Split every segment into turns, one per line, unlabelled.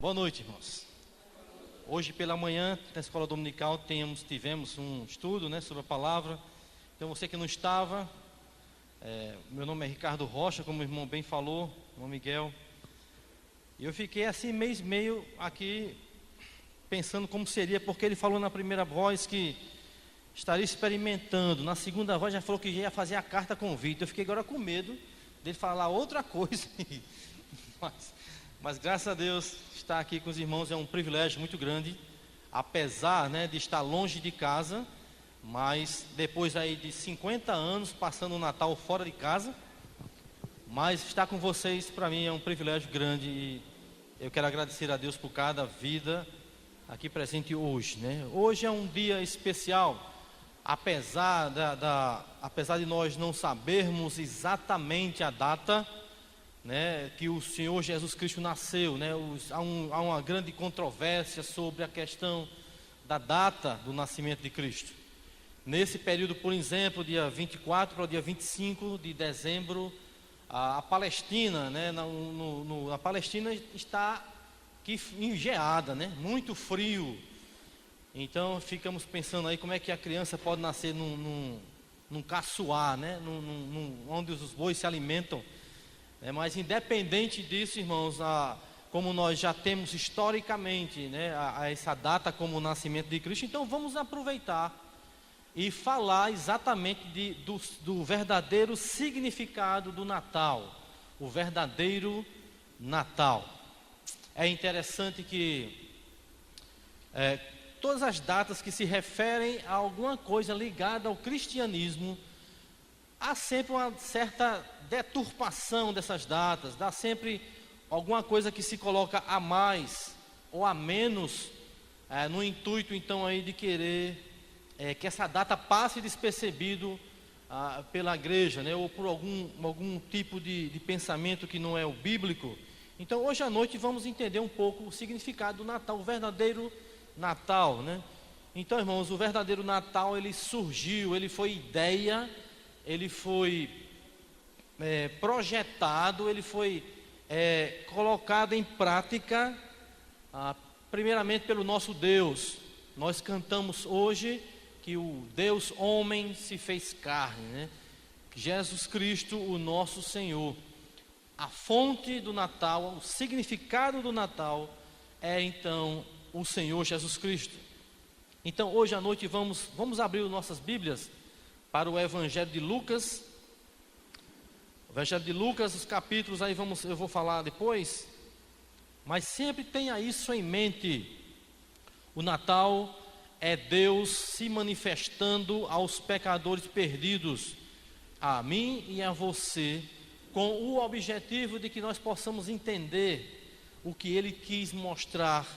Boa noite, irmãos. Hoje pela manhã, na escola dominical, tivemos um estudo, sobre a palavra. Então você que não estava, meu nome é Ricardo Rocha, como o irmão bem falou, o irmão Miguel. E eu fiquei assim mês meio aqui, pensando como seria, porque ele falou na primeira voz que estaria experimentando. Na segunda voz já falou que já ia fazer a carta convite. Eu fiquei agora com medo dele falar outra coisa. Mas graças a Deus, estar aqui com os irmãos é um privilégio muito grande, apesar de estar longe de casa, mas depois aí de 50 anos passando o Natal fora de casa, mas estar com vocês para mim é um privilégio grande e eu quero agradecer a Deus por cada vida aqui presente hoje. Hoje é um dia especial, apesar apesar de nós não sabermos exatamente a data que o Senhor Jesus Cristo nasceu, há uma grande controvérsia sobre a questão da data do nascimento de Cristo. Nesse período, por exemplo, dia 24 para o dia 25 de dezembro, a Palestina, na Palestina está engeada, muito frio. Então ficamos pensando aí como é que a criança pode nascer num caçoar, onde os bois se alimentam. Mas independente disso, irmãos, como nós já temos historicamente essa data como o nascimento de Cristo, então vamos aproveitar e falar exatamente do verdadeiro significado do Natal, o verdadeiro Natal. É interessante que todas as datas que se referem a alguma coisa ligada ao cristianismo, há sempre uma certa deturpação dessas datas, dá sempre alguma coisa que se coloca a mais ou a menos, no intuito então aí de querer que essa data passe despercebido pela igreja, ou por algum tipo de pensamento que não é o bíblico. Então hoje à noite vamos entender um pouco o significado do Natal, o verdadeiro Natal, Então, irmãos, o verdadeiro Natal ele surgiu, ele foi ideia, ele foi projetado, ele foi colocado em prática, primeiramente pelo nosso Deus. Nós cantamos hoje que o Deus homem se fez carne, Jesus Cristo, o nosso Senhor. A fonte do Natal, o significado do Natal é então o Senhor Jesus Cristo. Então hoje à noite vamos abrir nossas Bíblias para o Evangelho de Lucas. O Evangelho de Lucas, os capítulos aí eu vou falar depois, mas sempre tenha isso em mente. O Natal é Deus se manifestando aos pecadores perdidos, a mim e a você, com o objetivo de que nós possamos entender o que Ele quis mostrar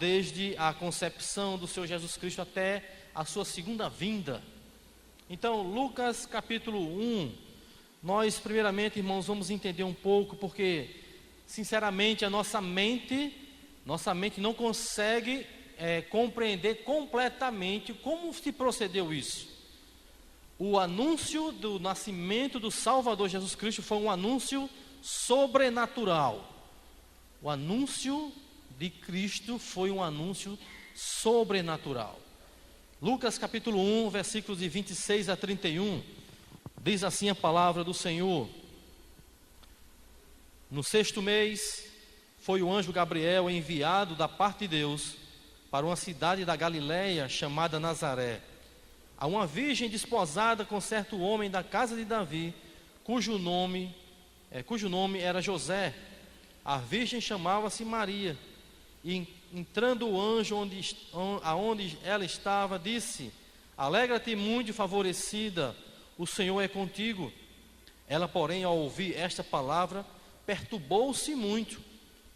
desde a concepção do Senhor Jesus Cristo até a sua segunda vinda. Então, Lucas capítulo 1, nós primeiramente, irmãos, vamos entender um pouco, porque, sinceramente, a nossa mente não consegue compreender completamente como se procedeu isso. O anúncio do nascimento do Salvador Jesus Cristo foi um anúncio sobrenatural. O anúncio de Cristo foi um anúncio sobrenatural. Lucas capítulo 1, versículos de 26 a 31, diz assim a palavra do Senhor: No 6º mês, foi o anjo Gabriel enviado da parte de Deus para uma cidade da Galiléia chamada Nazaré, a uma virgem desposada com certo homem da casa de Davi, cujo nome era José. A virgem chamava-se Maria. E entrando o anjo aonde ela estava, disse: Alegra-te muito, favorecida, o Senhor é contigo. Ela, porém, ao ouvir esta palavra, perturbou-se muito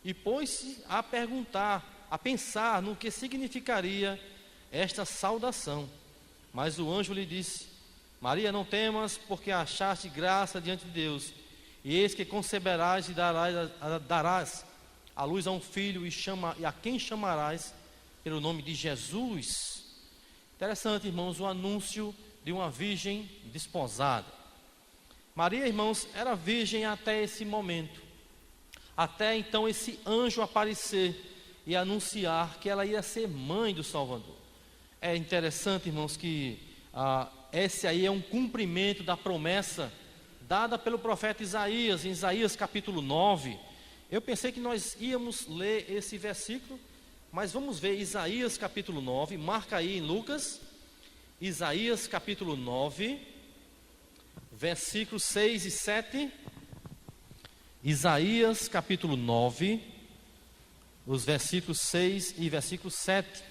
e pôs-se a pensar no que significaria esta saudação. Mas o anjo lhe disse: Maria, não temas, porque achaste graça diante de Deus, e eis que conceberás e darás à luz a um filho, e a quem chamarás pelo nome de Jesus. Interessante, irmãos, o anúncio de uma virgem desposada. Maria, irmãos, era virgem até esse momento. até então esse anjo aparecer e anunciar que ela ia ser mãe do Salvador. É interessante, irmãos, que esse aí é um cumprimento da promessa dada pelo profeta Isaías, em Isaías capítulo 9. Eu pensei que nós íamos ler esse versículo, mas vamos ver Isaías capítulo 9, marca aí em Lucas, Isaías capítulo 9, versículos 6 e 7. Isaías capítulo 9, os versículos 6 e versículo 7.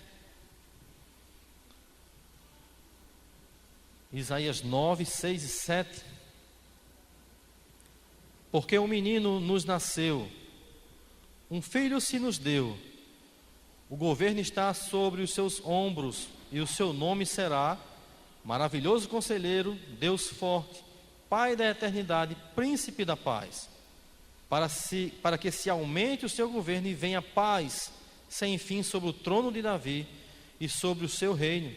Isaías 9, 6 e 7. Porque um menino nos nasceu, um filho se nos deu, o governo está sobre os seus ombros, e o seu nome será Maravilhoso Conselheiro, Deus Forte, Pai da Eternidade, Príncipe da Paz. Para que se aumente o seu governo e venha paz sem fim sobre o trono de Davi e sobre o seu reino,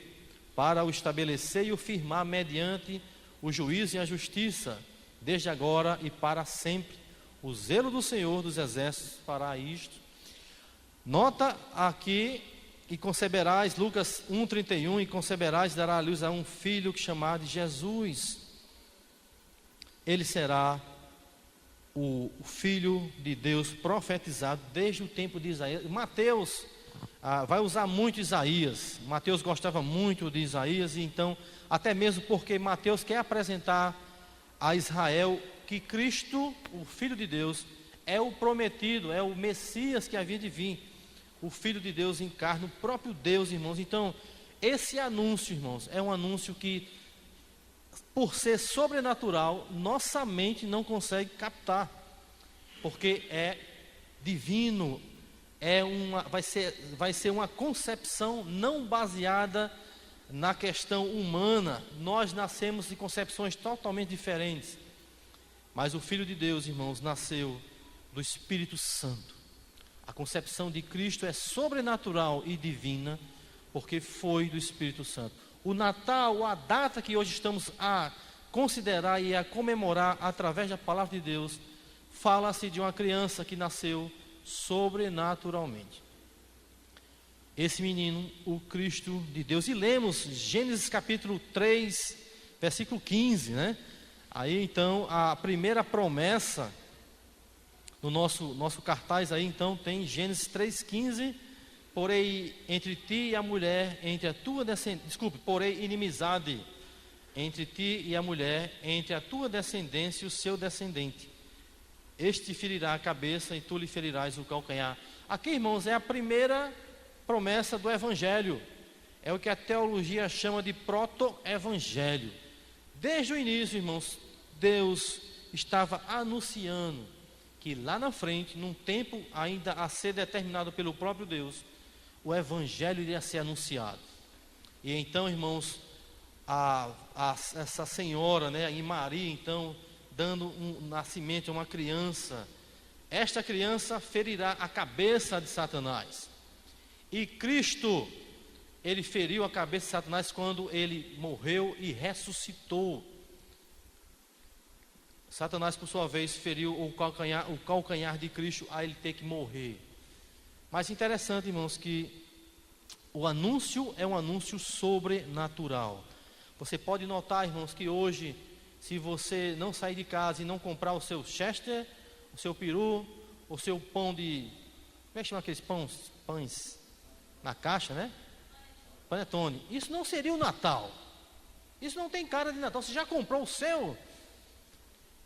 para o estabelecer e o firmar mediante o juízo e a justiça, desde agora e para sempre. O zelo do Senhor dos Exércitos fará isto. Nota aqui, e conceberás, Lucas 1,31, e conceberás, dará à luz a um filho que chamará de Jesus. Ele será o Filho de Deus profetizado desde o tempo de Isaías. Mateus vai usar muito Isaías. Mateus gostava muito de Isaías, e então, até mesmo porque Mateus quer apresentar a Israel que Cristo, o Filho de Deus, é o prometido, é o Messias que havia de vir. O Filho de Deus encarna o próprio Deus, irmãos. Então, esse anúncio, irmãos, é um anúncio que, por ser sobrenatural, nossa mente não consegue captar, porque é divino, vai ser uma concepção não baseada na questão humana. Nós nascemos de concepções totalmente diferentes, mas o Filho de Deus, irmãos, nasceu do Espírito Santo. A concepção de Cristo é sobrenatural e divina, porque foi do Espírito Santo. O Natal, a data que hoje estamos a considerar e a comemorar através da palavra de Deus, fala-se de uma criança que nasceu sobrenaturalmente. Esse menino, o Cristo de Deus. E lemos Gênesis capítulo 3, versículo 15, né? Aí então a primeira promessa no nosso cartaz aí então tem Gênesis 3,15. Porém entre ti e a mulher, entre a tua descendência, porém inimizade entre ti e a mulher, entre a tua descendência e o seu descendente. Este ferirá a cabeça e tu lhe ferirás o calcanhar. Aqui, irmãos, é a primeira promessa do Evangelho. É o que a teologia chama de proto-evangelho. Desde o início, irmãos, Deus estava anunciando que lá na frente, num tempo ainda a ser determinado pelo próprio Deus, o Evangelho iria ser anunciado. E então, irmãos, essa senhora, né, em Maria, então, dando um nascimento a uma criança, esta criança ferirá a cabeça de Satanás. E Cristo, ele feriu a cabeça de Satanás quando ele morreu e ressuscitou. Satanás, por sua vez, feriu o calcanhar de Cristo a ele ter que morrer. Mas interessante, irmãos, que o anúncio é um anúncio sobrenatural. Você pode notar, irmãos, que hoje, se você não sair de casa e não comprar o seu Chester, o seu peru, o seu pão de... Como é que chama aqueles pães na caixa, né? Panetone. Isso não seria o Natal. Isso não tem cara de Natal. Você já comprou o seu?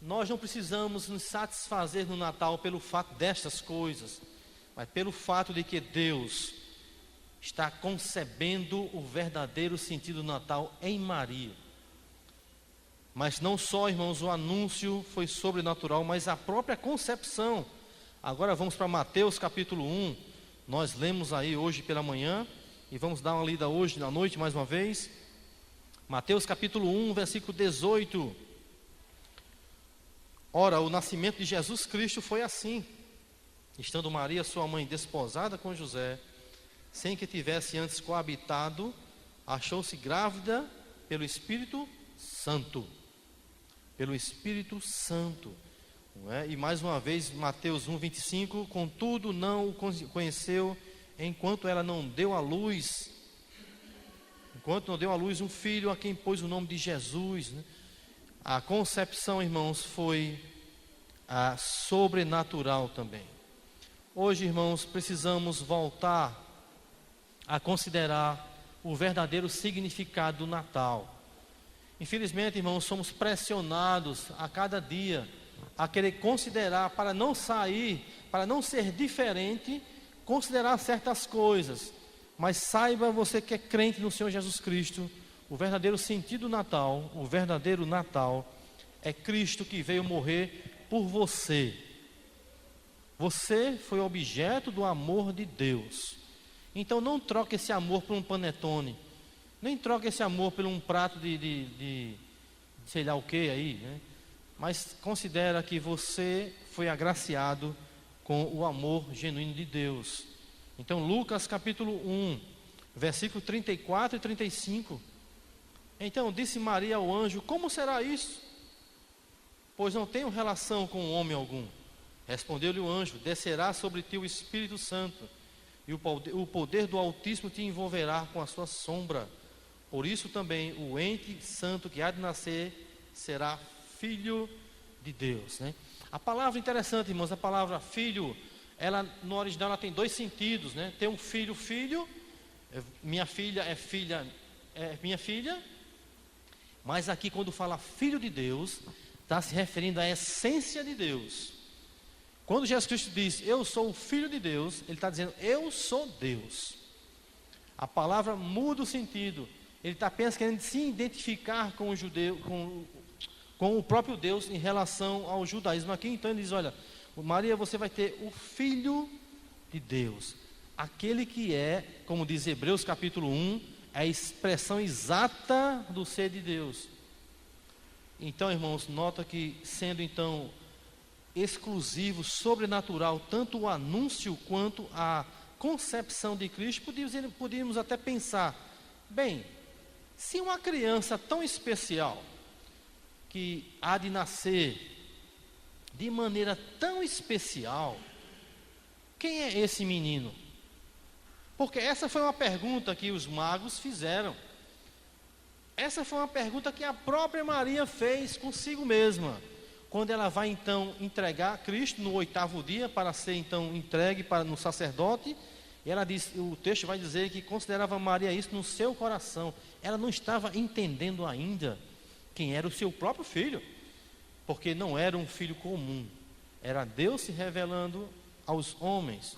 Nós não precisamos nos satisfazer no Natal pelo fato destas coisas, mas pelo fato de que Deus está concebendo o verdadeiro sentido do Natal em Maria. Mas não só, irmãos, o anúncio foi sobrenatural, mas a própria concepção. Agora vamos para Mateus capítulo 1. Nós lemos aí hoje pela manhã e vamos dar uma lida hoje na noite mais uma vez. Mateus capítulo 1, versículo 18. Ora, o nascimento de Jesus Cristo foi assim. Estando Maria, sua mãe, desposada com José, sem que tivesse antes coabitado, achou-se grávida pelo Espírito Santo. Pelo Espírito Santo. Não é? E mais uma vez, Mateus 1:25, contudo não o conheceu enquanto ela não deu à luz, um filho a quem pôs o nome de Jesus, né? A concepção, irmãos, foi sobrenatural também. Hoje, irmãos, precisamos voltar a considerar o verdadeiro significado do Natal. Infelizmente, irmãos, somos pressionados a cada dia a querer considerar, para não ser diferente, considerar certas coisas. Mas saiba, você que é crente no Senhor Jesus Cristo, o verdadeiro sentido do Natal, o verdadeiro Natal é Cristo que veio morrer por você. Você foi objeto do amor de Deus. Então não troque esse amor por um panetone, nem troque esse amor por um prato de sei lá o que aí, né? Mas considera que você foi agraciado com o amor genuíno de Deus. Então Lucas capítulo 1, versículo 34 e 35. Então disse Maria ao anjo: como será isso? Pois não tenho relação com homem algum. Respondeu-lhe o anjo: descerá sobre ti o Espírito Santo, e o poder do Altíssimo te envolverá com a sua sombra. Por isso também o ente santo que há de nascer será filho de Deus, né? A palavra interessante, irmãos, a palavra filho, ela no original ela tem dois sentidos, né? Tem um filho, minha filha, mas aqui quando fala filho de Deus, está se referindo à essência de Deus. Quando Jesus Cristo diz, eu sou o Filho de Deus, Ele está dizendo, eu sou Deus. A palavra muda o sentido. Ele está apenas querendo se identificar com o judeu, com o próprio Deus em relação ao judaísmo. Aqui então ele diz, olha, Maria, você vai ter o Filho de Deus. Aquele que é, como diz Hebreus capítulo 1, é a expressão exata do ser de Deus. Então, irmãos, nota que sendo então exclusivo, sobrenatural, tanto o anúncio quanto a concepção de Cristo, podíamos até pensar, bem, se uma criança tão especial, que há de nascer de maneira tão especial, quem é esse menino? Porque essa foi uma pergunta que os magos fizeram. Essa foi uma pergunta que a própria Maria fez consigo mesma, quando ela vai então entregar Cristo no 8º dia para ser então entregue no sacerdote. E ela diz, o texto vai dizer que considerava Maria isso no seu coração. Ela não estava entendendo ainda quem era o seu próprio filho, porque não era um filho comum, era Deus se revelando aos homens,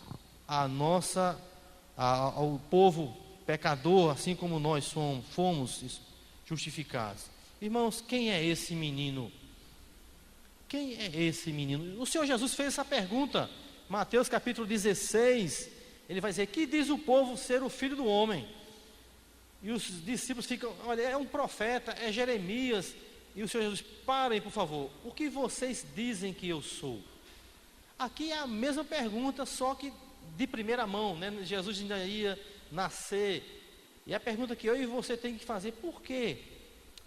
ao povo pecador, assim como nós fomos justificados. Irmãos, quem é esse menino? Quem é esse menino? O Senhor Jesus fez essa pergunta, Mateus capítulo 16, ele vai dizer, que diz o povo ser o filho do homem? E os discípulos ficam, olha, é um profeta, é Jeremias. E o Senhor Jesus, parem por favor, o que vocês dizem que eu sou? Aqui é a mesma pergunta, só que de primeira mão, né? Jesus ainda ia nascer. E a pergunta que eu e você tem que fazer, por que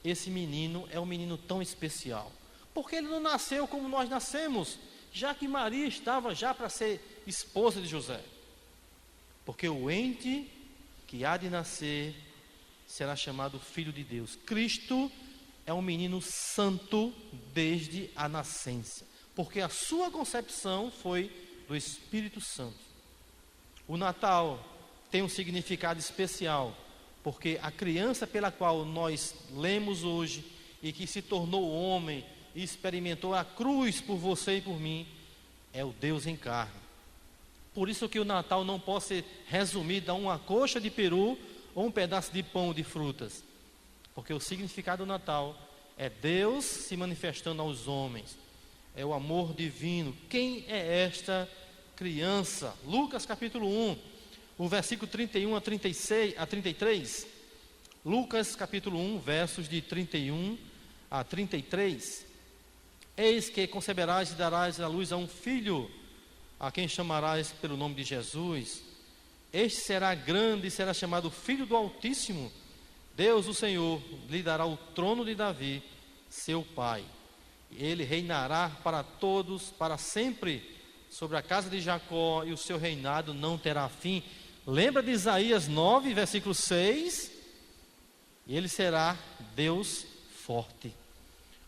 esse menino é um menino tão especial? Porque ele não nasceu como nós nascemos, já que Maria estava já para ser esposa de José. Porque o ente que há de nascer será chamado Filho de Deus. Cristo é um menino santo desde a nascença, porque a sua concepção foi do Espírito Santo. O Natal tem um significado especial, porque a criança pela qual nós lemos hoje, e que se tornou homem, e experimentou a cruz por você e por mim, é o Deus em carne. Por isso que o Natal não pode ser resumido a uma coxa de peru, ou um pedaço de pão de frutas, porque o significado do Natal é Deus se manifestando aos homens, é o amor divino. Quem é esta criança? Lucas capítulo 1, o versículo 31 a 33, Lucas capítulo 1, versos de 31 a 33, eis que conceberás e darás à luz a um filho, a quem chamarás pelo nome de Jesus. Este será grande e será chamado Filho do Altíssimo. Deus, o Senhor, lhe dará o trono de Davi, seu pai. Ele reinará para todos, para sempre, sobre a casa de Jacó, e o seu reinado não terá fim. Lembra de Isaías 9, versículo 6? Ele será Deus forte.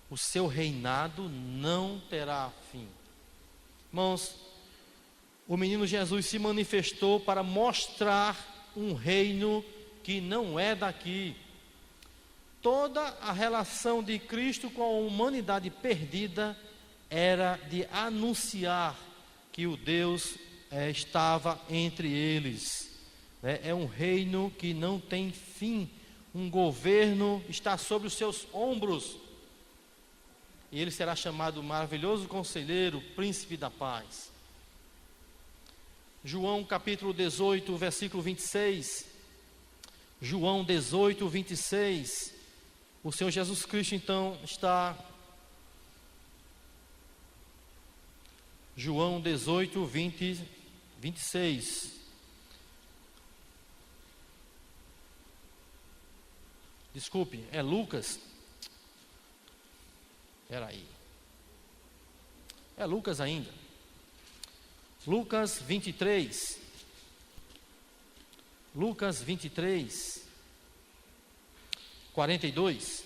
O seu reinado não terá fim. Irmãos, o menino Jesus se manifestou para mostrar um reino que não é daqui. Toda a relação de Cristo com a humanidade perdida era de anunciar que o Deus estava entre eles. É um reino que não tem fim. Um governo está sobre os seus ombros. E ele será chamado maravilhoso conselheiro, príncipe da paz. João capítulo 18, versículo 26. João 18, 26. O Senhor Jesus Cristo então está... João 18, 26. Desculpe, é Lucas. Espera aí. É Lucas ainda. Lucas 23. Lucas 23. 42.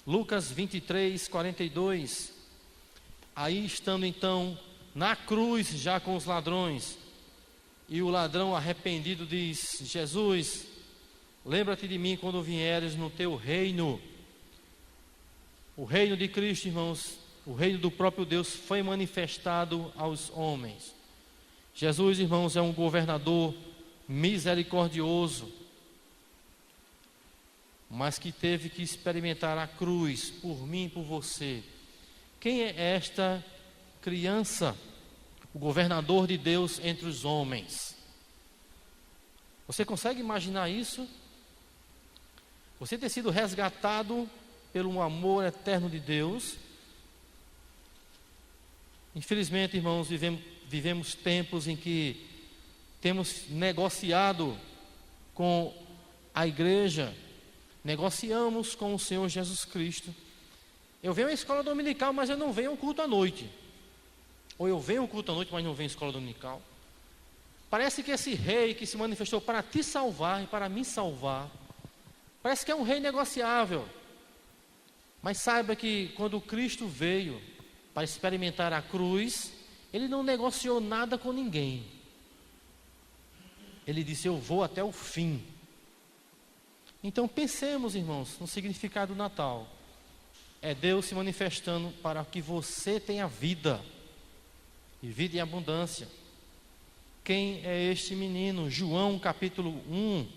Lucas 23, 42. Aí estando então na cruz já com os ladrões, e o ladrão arrependido diz: Jesus, lembra-te de mim quando vieres no teu reino. O reino de Cristo, irmãos, o reino do próprio Deus foi manifestado aos homens. Jesus, irmãos, é um governador misericordioso, mas que teve que experimentar a cruz por mim e por você. Quem é esta criança, o governador de Deus entre os homens? Você consegue imaginar isso? Você ter sido resgatado pelo amor eterno de Deus. Infelizmente, irmãos, vivemos tempos em que temos negociado com a igreja, negociamos com o Senhor Jesus Cristo. Eu venho à escola dominical, mas eu não venho ao culto à noite. Ou eu venho ao culto à noite, mas não venho à escola dominical. Parece que esse rei que se manifestou para te salvar e para me salvar, parece que é um rei negociável. Mas saiba que quando Cristo veio para experimentar a cruz, ele não negociou nada com ninguém. Ele disse: eu vou até o fim. Então pensemos, irmãos, no significado do Natal. É Deus se manifestando para que você tenha vida, e vida em abundância. Quem é este menino? João capítulo 1,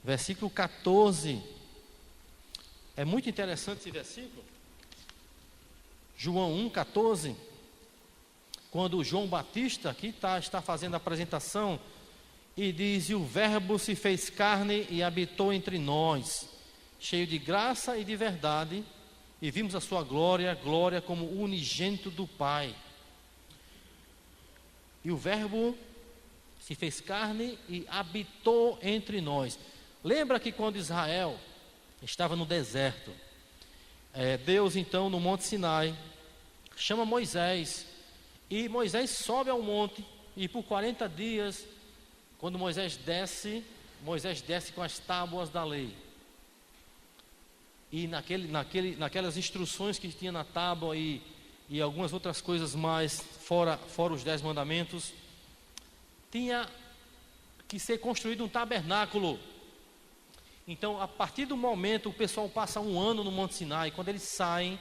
versículo 14. É muito interessante esse versículo. João 1, 14. Quando João Batista aqui está fazendo a apresentação, e diz: e o verbo se fez carne e habitou entre nós, cheio de graça e de verdade, e vimos a sua glória, glória como unigênito do Pai. E o verbo se fez carne e habitou entre nós. Lembra que quando Israel estava no deserto, Deus então no Monte Sinai chama Moisés, e Moisés sobe ao monte, e por 40 dias, quando Moisés desce com as tábuas da lei. E naquelas instruções que tinha na tábua e algumas outras coisas mais, fora os 10 mandamentos, tinha que ser construído um tabernáculo. Então, a partir do momento, o pessoal passa um ano no Monte Sinai. Quando eles saem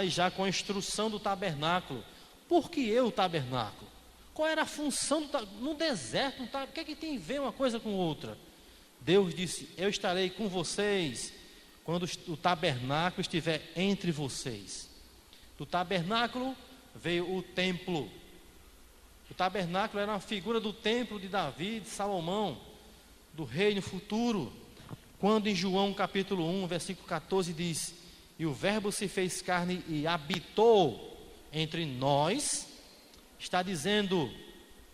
já com a instrução do tabernáculo. Por que o tabernáculo? Qual era a função no deserto? O que é que tem a ver uma coisa com outra? Deus disse: eu estarei com vocês quando o tabernáculo estiver entre vocês. Do tabernáculo veio o templo. O tabernáculo era uma figura do templo de Davi, de Salomão, do reino futuro. Quando em João capítulo 1, versículo 14 diz: e o verbo se fez carne e habitou entre nós, está dizendo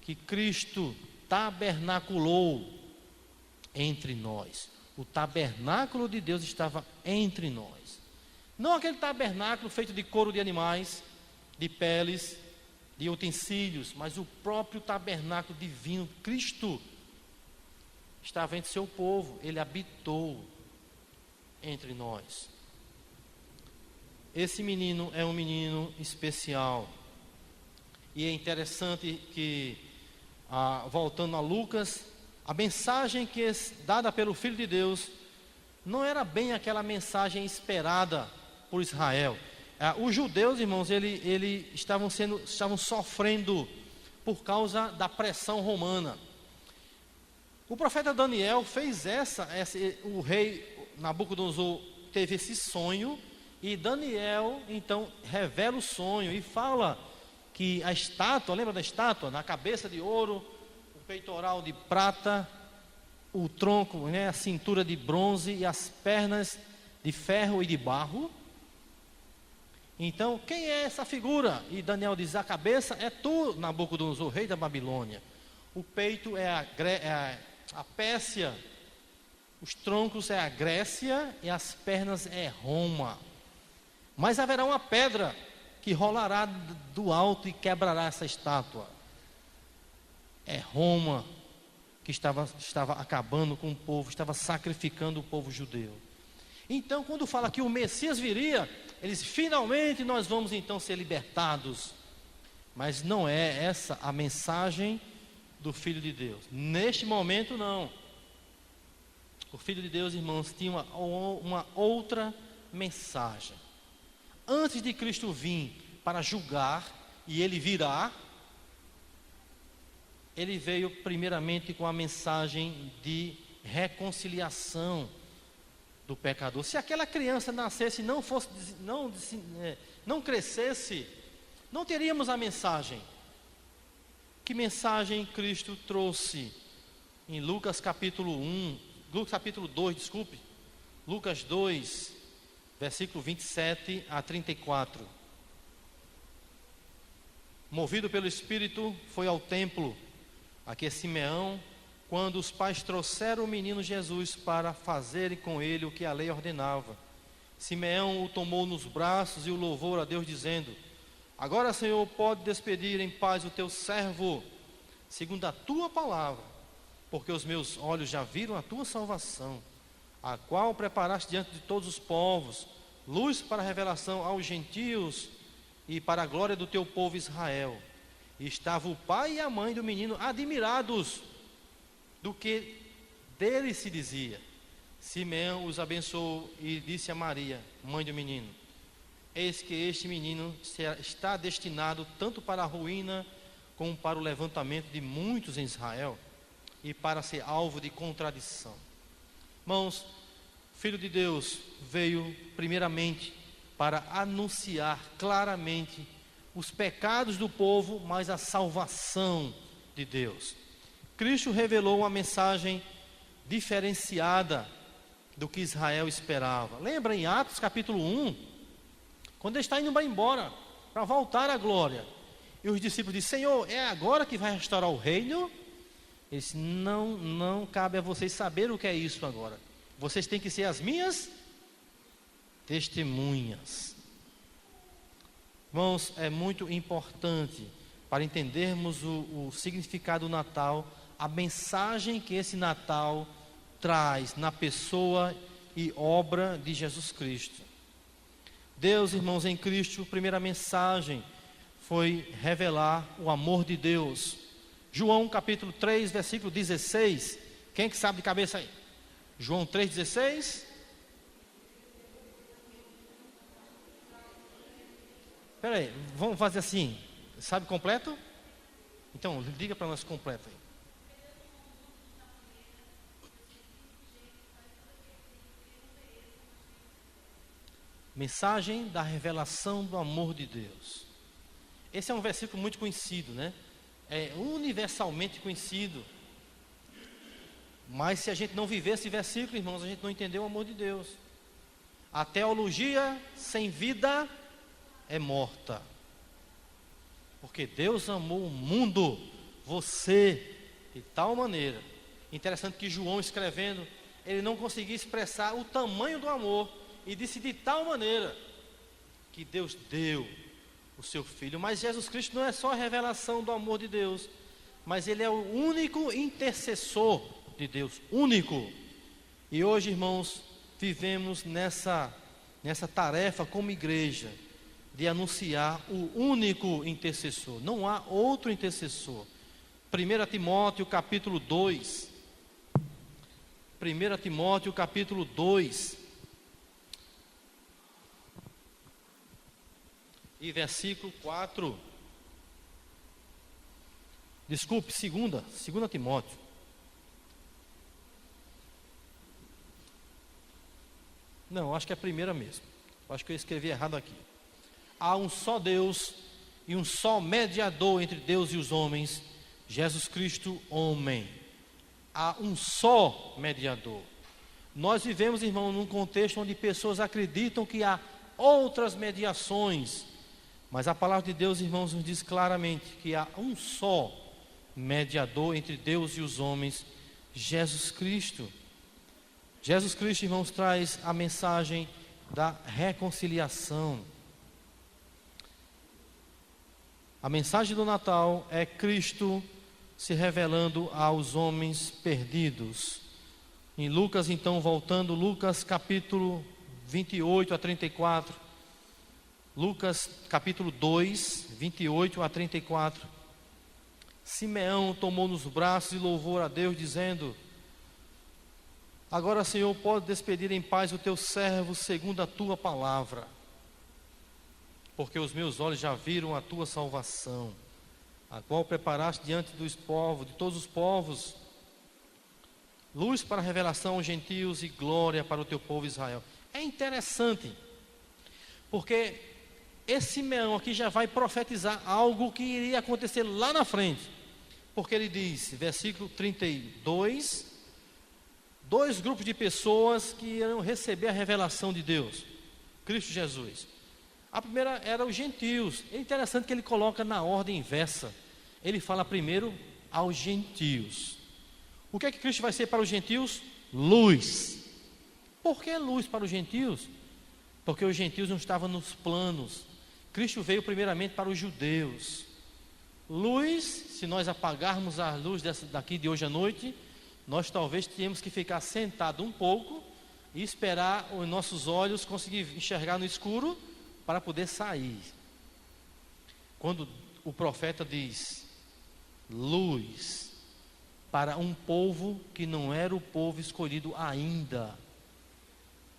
que Cristo tabernaculou entre nós. O tabernáculo de Deus estava entre nós. Não aquele tabernáculo feito de couro de animais, de peles, de utensílios, mas o próprio tabernáculo divino, Cristo, estava entre seu povo, ele habitou entre nós. Esse menino é um menino especial. E é interessante que, voltando a Lucas, a mensagem que é dada pelo Filho de Deus não era bem aquela mensagem esperada por Israel. Os judeus, irmãos, eles estavam sofrendo por causa da pressão romana. O profeta Daniel fez o rei Nabucodonosor teve esse sonho, e Daniel então revela o sonho e fala que a estátua, lembra da estátua? Na cabeça de ouro, o peitoral de prata, o tronco, a cintura de bronze e as pernas de ferro e de barro. Então, quem é essa figura? E Daniel diz: a cabeça é tu, Nabucodonosor, rei da Babilônia. O peito é a Pérsia, os troncos é a Grécia e as pernas é Roma. Mas haverá uma pedra que rolará do alto e quebrará essa estátua. É Roma que estava acabando com o povo, estava sacrificando o povo judeu. Então, quando fala que o Messias viria, eles finalmente nós vamos então ser libertados. Mas não é essa a mensagem do Filho de Deus. Neste momento, não. O Filho de Deus, irmãos, tinha uma outra mensagem. Antes de Cristo vir para julgar, e ele virá, ele veio primeiramente com a mensagem de reconciliação do pecador. Se aquela criança nascesse e não crescesse, não teríamos a mensagem. Que mensagem Cristo trouxe em Lucas capítulo 2, Lucas 2, versículo 27 a 34. Movido pelo Espírito, foi ao templo, aqui é Simeão, quando os pais trouxeram o menino Jesus para fazerem com ele o que a lei ordenava. Simeão o tomou nos braços e o louvou a Deus, dizendo: agora, Senhor, pode despedir em paz o teu servo, segundo a tua palavra, porque os meus olhos já viram a tua salvação, a qual preparaste diante de todos os povos, luz para a revelação aos gentios e para a glória do teu povo Israel. E estava o pai e a mãe do menino admirados do que dele se dizia. Simeão os abençoou e disse a Maria, mãe do menino: eis que este menino está destinado tanto para a ruína como para o levantamento de muitos em Israel, e para ser alvo de contradição. Irmãos, o Filho de Deus veio primeiramente para anunciar claramente os pecados do povo, mas a salvação de Deus. Cristo revelou uma mensagem diferenciada do que Israel esperava. Lembra em Atos capítulo 1, quando ele está indo embora para voltar à glória, e os discípulos dizem: Senhor, é agora que vai restaurar o reino? Ele disse: não cabe a vocês saber o que é isso agora. Vocês têm que ser as minhas testemunhas. Irmãos, é muito importante para entendermos o significado do Natal, a mensagem que esse Natal traz na pessoa e obra de Jesus Cristo. Deus, irmãos, em Cristo, a primeira mensagem foi revelar o amor de Deus. João capítulo 3, versículo 16. Quem que sabe de cabeça aí? João 3,16. Espera aí, vamos fazer assim. Sabe completo? Então, diga para nós completo aí. Mensagem da revelação do amor de Deus. Esse é um versículo muito conhecido, né? É universalmente conhecido. Mas se a gente não viver esse versículo, irmãos, a gente não entendeu o amor de Deus. A teologia sem vida é morta. Porque Deus amou o mundo, você, de tal maneira. Interessante que João, escrevendo, ele não conseguia expressar o tamanho do amor, e disse de tal maneira que Deus deu o seu Filho. Mas Jesus Cristo não é só a revelação do amor de Deus, mas Ele é o único intercessor de Deus, único. E hoje, irmãos, vivemos nessa tarefa como igreja, de anunciar o único intercessor. Não há outro intercessor. 1 Timóteo capítulo 2. 1 Timóteo capítulo 2. E versículo 4. Desculpe, 2 Timóteo. Não, acho que é a primeira mesmo. Acho que eu escrevi errado aqui. Há um só Deus e um só mediador entre Deus e os homens, Jesus Cristo, homem. Há um só mediador. Nós vivemos, irmão, num contexto onde pessoas acreditam que há outras mediações, mas a palavra de Deus, irmãos, nos diz claramente que há um só mediador entre Deus e os homens, Jesus Cristo. Jesus Cristo, irmãos, traz a mensagem da reconciliação. A mensagem do Natal é Cristo se revelando aos homens perdidos. Em Lucas, então, voltando, Lucas capítulo 28 a 34. Lucas capítulo 2, 28 a 34. Simeão tomou nos braços e louvou a Deus, dizendo: agora, Senhor, pode despedir em paz o teu servo segundo a tua palavra, porque os meus olhos já viram a tua salvação, a qual preparaste diante dos povos, de todos os povos, luz para a revelação aos gentios e glória para o teu povo Israel. É interessante, porque esse Simeão aqui já vai profetizar algo que iria acontecer lá na frente, porque ele diz, versículo 32, dois grupos de pessoas que irão receber a revelação de Deus, Cristo Jesus. A primeira era os gentios. É interessante que ele coloca na ordem inversa. Ele fala primeiro aos gentios. O que é que Cristo vai ser para os gentios? Luz. Por que luz para os gentios? Porque os gentios não estavam nos planos. Cristo veio primeiramente para os judeus. Luz, se nós apagarmos a luz daqui de hoje à noite, nós talvez tenhamos que ficar sentado um pouco e esperar os nossos olhos conseguir enxergar no escuro para poder sair. Quando o profeta diz luz para um povo que não era o povo escolhido ainda,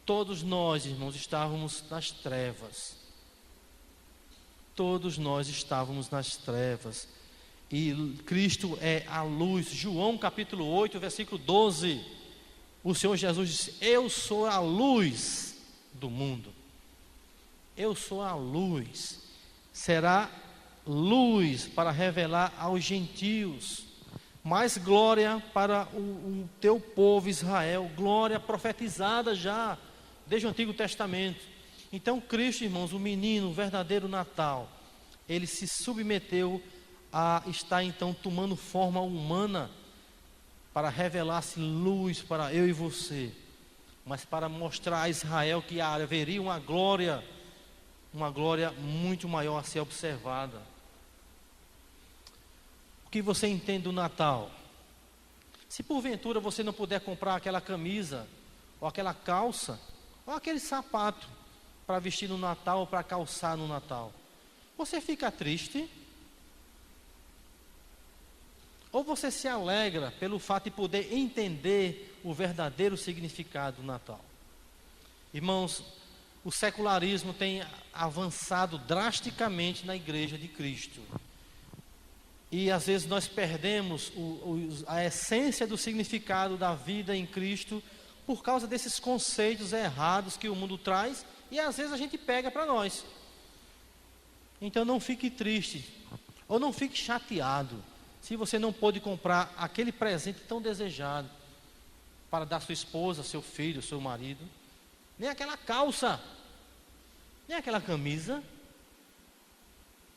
todos nós, irmãos, estávamos nas trevas. Todos nós estávamos nas trevas. E Cristo é a luz. João capítulo 8, versículo 12. O Senhor Jesus disse: eu sou a luz do mundo. Eu sou a luz. Será luz para revelar aos gentios. Mais glória para o teu povo Israel. Glória profetizada já desde o Antigo Testamento. Então Cristo, irmãos, o menino, o verdadeiro Natal, ele se submeteu a estar então tomando forma humana para revelar-se luz para eu e você, mas para mostrar a Israel que haveria uma glória muito maior a ser observada. O que você entende do Natal? Se porventura você não puder comprar aquela camisa, ou aquela calça, ou aquele sapato para vestir no Natal ou para calçar no Natal, você fica triste? Ou você se alegra pelo fato de poder entender o verdadeiro significado do Natal? Irmãos, o secularismo tem avançado drasticamente na igreja de Cristo. E às vezes nós perdemos a essência do significado da vida em Cristo por causa desses conceitos errados que o mundo traz, e às vezes a gente pega para nós. Então não fique triste, ou não fique chateado, se você não pôde comprar aquele presente tão desejado para dar sua esposa, seu filho, seu marido, nem aquela calça, nem aquela camisa,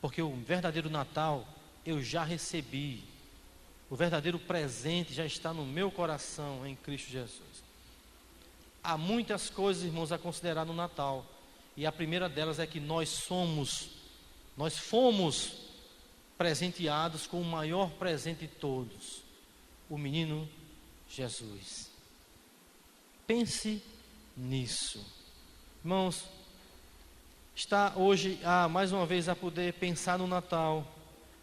porque o verdadeiro Natal eu já recebi, o verdadeiro presente já está no meu coração em Cristo Jesus. Há muitas coisas, irmãos, a considerar no Natal. E a primeira delas é que nós fomos presenteados com o maior presente de todos, o menino Jesus. Pense nisso. Irmãos, está hoje, mais uma vez, a poder pensar no Natal,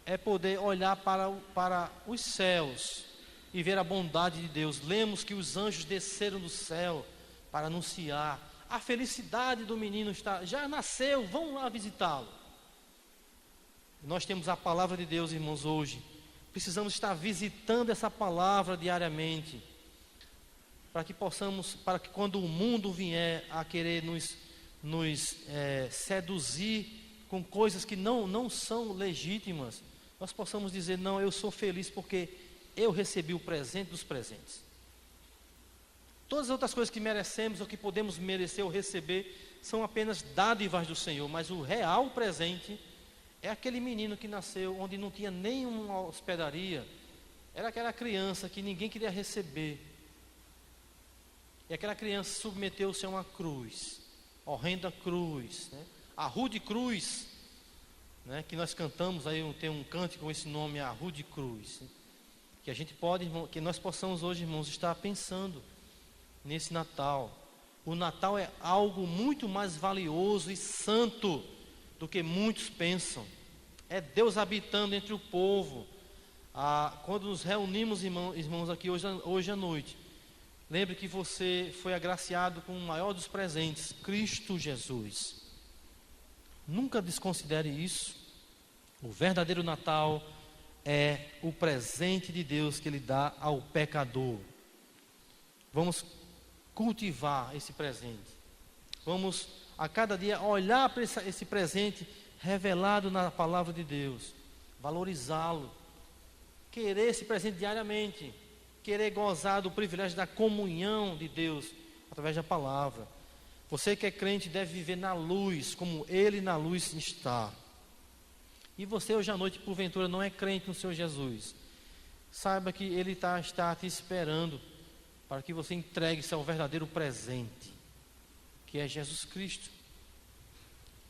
é poder olhar para os céus e ver a bondade de Deus. Lemos que os anjos desceram do céu para anunciar a felicidade do menino, já nasceu, vão lá visitá-lo. Nós temos a palavra de Deus, irmãos, hoje. Precisamos estar visitando essa palavra diariamente, para que quando o mundo vier a querer nos seduzir com coisas que não são legítimas, nós possamos dizer: não, eu sou feliz porque eu recebi o presente dos presentes. Todas as outras coisas que merecemos ou que podemos merecer ou receber são apenas dádivas do Senhor, mas o real presente é aquele menino que nasceu onde não tinha nenhuma hospedaria, era aquela criança que ninguém queria receber, e aquela criança submeteu-se a uma cruz, horrenda cruz, né? A rude cruz, né? Que nós cantamos aí, tem um cântico com esse nome, a rude cruz, né? Que a gente pode, que nós possamos hoje, irmãos, estar pensando nesse Natal. O Natal é algo muito mais valioso e santo do que muitos pensam. É Deus habitando entre o povo. Quando nos reunimos, irmãos, aqui hoje à noite, lembre que você foi agraciado com o maior dos presentes, Cristo Jesus. Nunca desconsidere isso. O verdadeiro Natal é o presente de Deus que Ele dá ao pecador. Vamos cultivar esse presente. Vamos a cada dia olhar para esse presente revelado na palavra de Deus, valorizá-lo, querer esse presente diariamente, querer gozar do privilégio da comunhão de Deus através da palavra. Você que é crente deve viver na luz, como Ele na luz está. E você hoje à noite, porventura, não é crente no Senhor Jesus, saiba que Ele está te esperando para que você entregue seu verdadeiro presente, que é Jesus Cristo,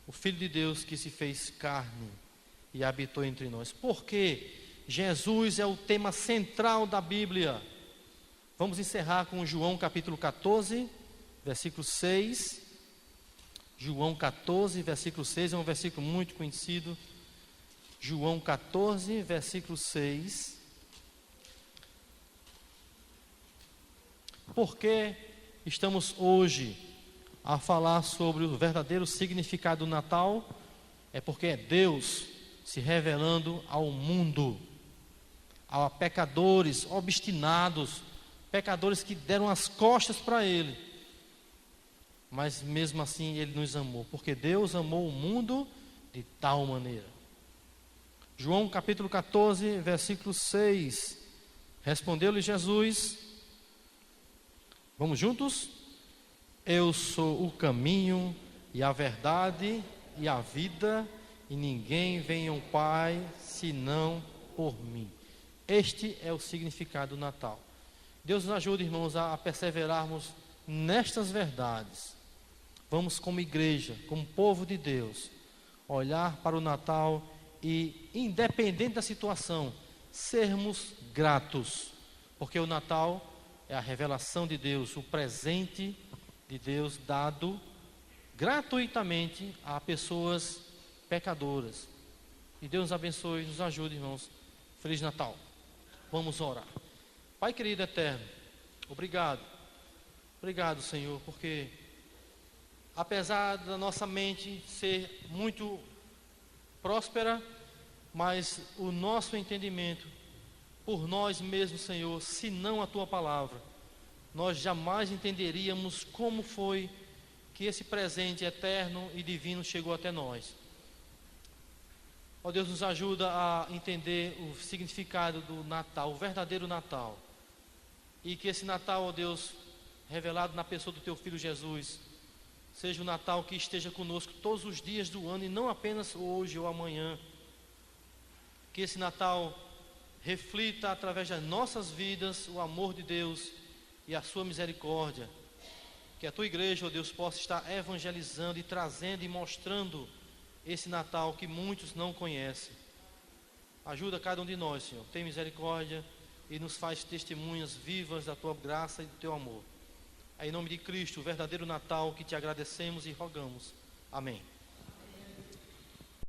o Filho de Deus que se fez carne e habitou entre nós. Porque Jesus é o tema central da Bíblia. Vamos encerrar com João capítulo 14, versículo 6. João 14, versículo 6, é um versículo muito conhecido. João 14, versículo 6. Por que estamos hoje a falar sobre o verdadeiro significado do Natal? É porque é Deus se revelando ao mundo, a pecadores obstinados, pecadores que deram as costas para Ele, mas mesmo assim Ele nos amou, porque Deus amou o mundo de tal maneira. João capítulo 14, versículo 6. Respondeu-lhe Jesus, vamos juntos? Eu sou o caminho e a verdade e a vida, e ninguém vem ao Pai senão por mim. Este é o significado do Natal. Deus nos ajude, irmãos, a perseverarmos nestas verdades. Vamos, como igreja, como povo de Deus, olhar para o Natal e, independente da situação, sermos gratos, porque o Natal é a revelação de Deus, o presente de Deus dado gratuitamente a pessoas pecadoras. E Deus nos abençoe, nos ajude, irmãos. Feliz Natal. Vamos orar. Pai querido eterno, obrigado. Obrigado, Senhor, porque apesar da nossa mente ser muito próspera, mas o nosso entendimento por nós mesmos, Senhor, se não a Tua palavra, nós jamais entenderíamos como foi que esse presente eterno e divino chegou até nós. Ó Deus, nos ajuda a entender o significado do Natal, o verdadeiro Natal. E que esse Natal, ó Deus, revelado na pessoa do Teu Filho Jesus, seja o Natal que esteja conosco todos os dias do ano e não apenas hoje ou amanhã. Que esse Natal reflita através das nossas vidas o amor de Deus e a sua misericórdia. Que a tua igreja, ó Deus, possa estar evangelizando e trazendo e mostrando esse Natal que muitos não conhecem. Ajuda cada um de nós, Senhor. Tem misericórdia e nos faz testemunhas vivas da tua graça e do teu amor. É em nome de Cristo, o verdadeiro Natal, que te agradecemos e rogamos. Amém.